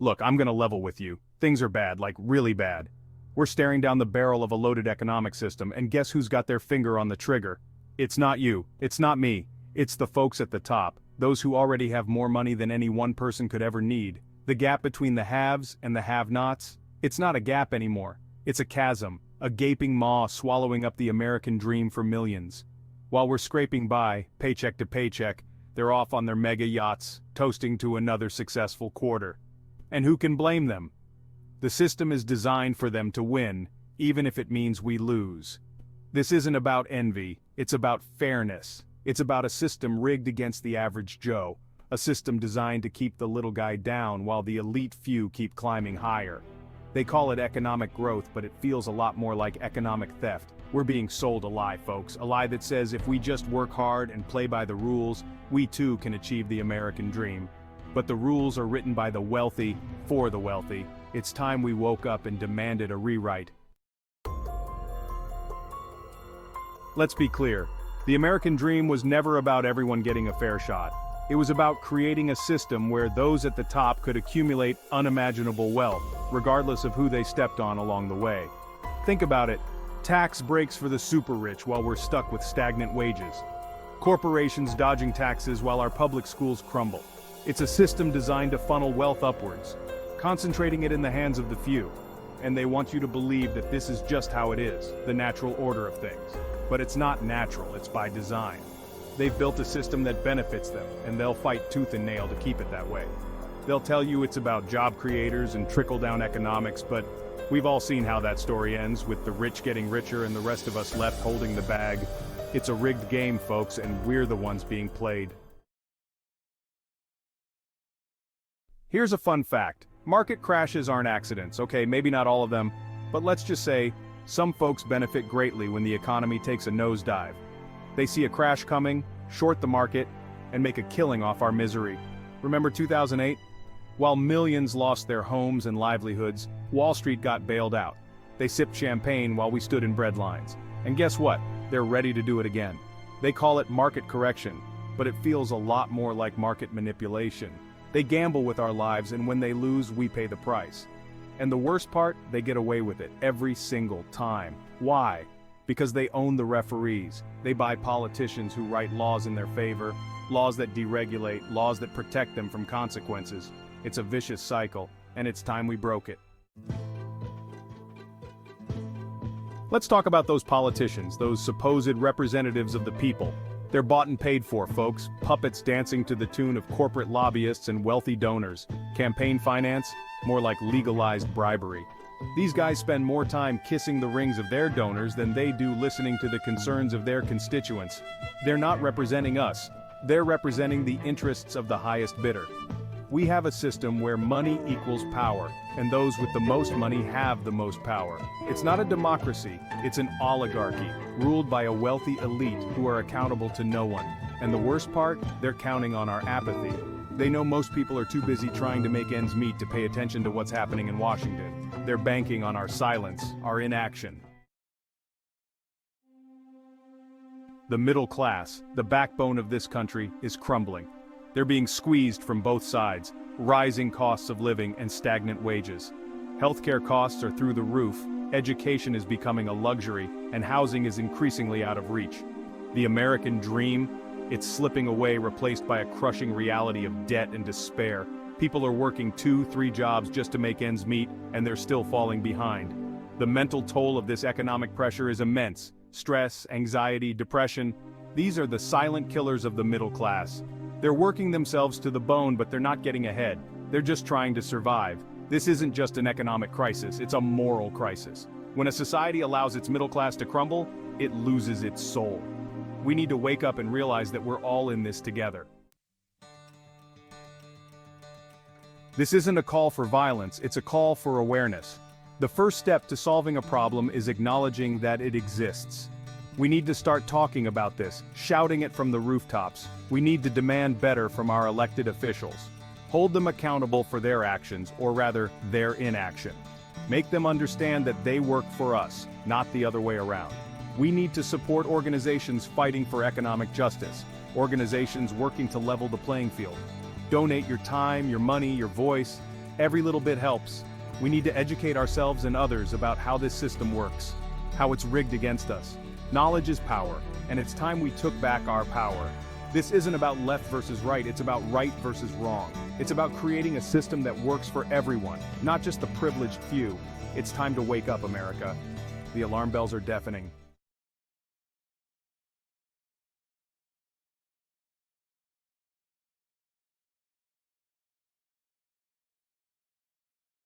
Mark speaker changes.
Speaker 1: Look, I'm gonna level with you. Things are bad, like really bad. We're staring down the barrel of a loaded economic system, and guess who's got their finger on the trigger? It's not you, it's not me, it's the folks at the top, those who already have more money than any one person could ever need. The gap between the haves and the have-nots? It's not a gap anymore. It's a chasm, a gaping maw swallowing up the American dream for millions. While we're scraping by, paycheck to paycheck, they're off on their mega yachts, toasting to another successful quarter. And who can blame them? The system is designed for them to win, even if it means we lose. This isn't about envy, it's about fairness. It's about a system rigged against the average Joe, a system designed to keep the little guy down while the elite few keep climbing higher. They call it economic growth, but it feels a lot more like economic theft. We're being sold a lie, folks, a lie that says if we just work hard and play by the rules, we too can achieve the American dream. But the rules are written by the wealthy, for the wealthy. It's time we woke up and demanded a rewrite. Let's be clear. The American dream was never about everyone getting a fair shot. It was about creating a system where those at the top could accumulate unimaginable wealth, regardless of who they stepped on along the way. Think about it. Tax breaks for the super rich while we're stuck with stagnant wages. Corporations dodging taxes while our public schools crumble. It's a system designed to funnel wealth upwards, concentrating it in the hands of the few. And they want you to believe that this is just how it is, the natural order of things. But it's not natural, it's by design. They've built a system that benefits them, and they'll fight tooth and nail to keep it that way. They'll tell you it's about job creators and trickle-down economics, but we've all seen how that story ends, with the rich getting richer and the rest of us left holding the bag. It's a rigged game, folks, and we're the ones being played. Here's a fun fact. Market crashes aren't accidents, okay, maybe not all of them, but let's just say, some folks benefit greatly when the economy takes a nosedive. They see a crash coming, short the market, and make a killing off our misery. Remember 2008? While millions lost their homes and livelihoods, Wall Street got bailed out. They sipped champagne while we stood in bread lines. And guess what? They're ready to do it again. They call it market correction, but it feels a lot more like market manipulation. They gamble with our lives, and when they lose, we pay the price. And the worst part, they get away with it every single time. Why? Because they own the referees. They buy politicians who write laws in their favor, laws that deregulate, laws that protect them from consequences. It's a vicious cycle, and it's time we broke it. Let's talk about those politicians, those supposed representatives of the people. They're bought and paid for, folks, puppets dancing to the tune of corporate lobbyists and wealthy donors. Campaign finance? More like legalized bribery. These guys spend more time kissing the rings of their donors than they do listening to the concerns of their constituents. They're not representing us. They're representing the interests of the highest bidder. We have a system where money equals power, and those with the most money have the most power. It's not a democracy, it's an oligarchy, ruled by a wealthy elite who are accountable to no one. And the worst part, they're counting on our apathy. They know most people are too busy trying to make ends meet to pay attention to what's happening in Washington. They're banking on our silence, our inaction. The middle class, the backbone of this country, is crumbling. They're being squeezed from both sides, rising costs of living and stagnant wages. Healthcare costs are through the roof, education is becoming a luxury, and housing is increasingly out of reach. The American dream, it's slipping away, replaced by a crushing reality of debt and despair. People are working 2-3 jobs just to make ends meet, and they're still falling behind. The mental toll of this economic pressure is immense. Stress, anxiety, depression, these are the silent killers of the middle class. They're working themselves to the bone, but they're not getting ahead. They're just trying to survive. This isn't just an economic crisis, it's a moral crisis. When a society allows its middle class to crumble, it loses its soul. We need to wake up and realize that we're all in this together. This isn't a call for violence, it's a call for awareness. The first step to solving a problem is acknowledging that it exists. We need to start talking about this, shouting it from the rooftops. We need to demand better from our elected officials. Hold them accountable for their actions, or rather, their inaction. Make them understand that they work for us, not the other way around. We need to support organizations fighting for economic justice, organizations working to level the playing field. Donate your time, your money, your voice. Every little bit helps. We need to educate ourselves and others about how this system works, how it's rigged against us. Knowledge is power, and it's time we took back our power. This isn't about left versus right, it's about right versus wrong. It's about creating a system that works for everyone, not just the privileged few. It's time to wake up, America. The alarm bells are deafening.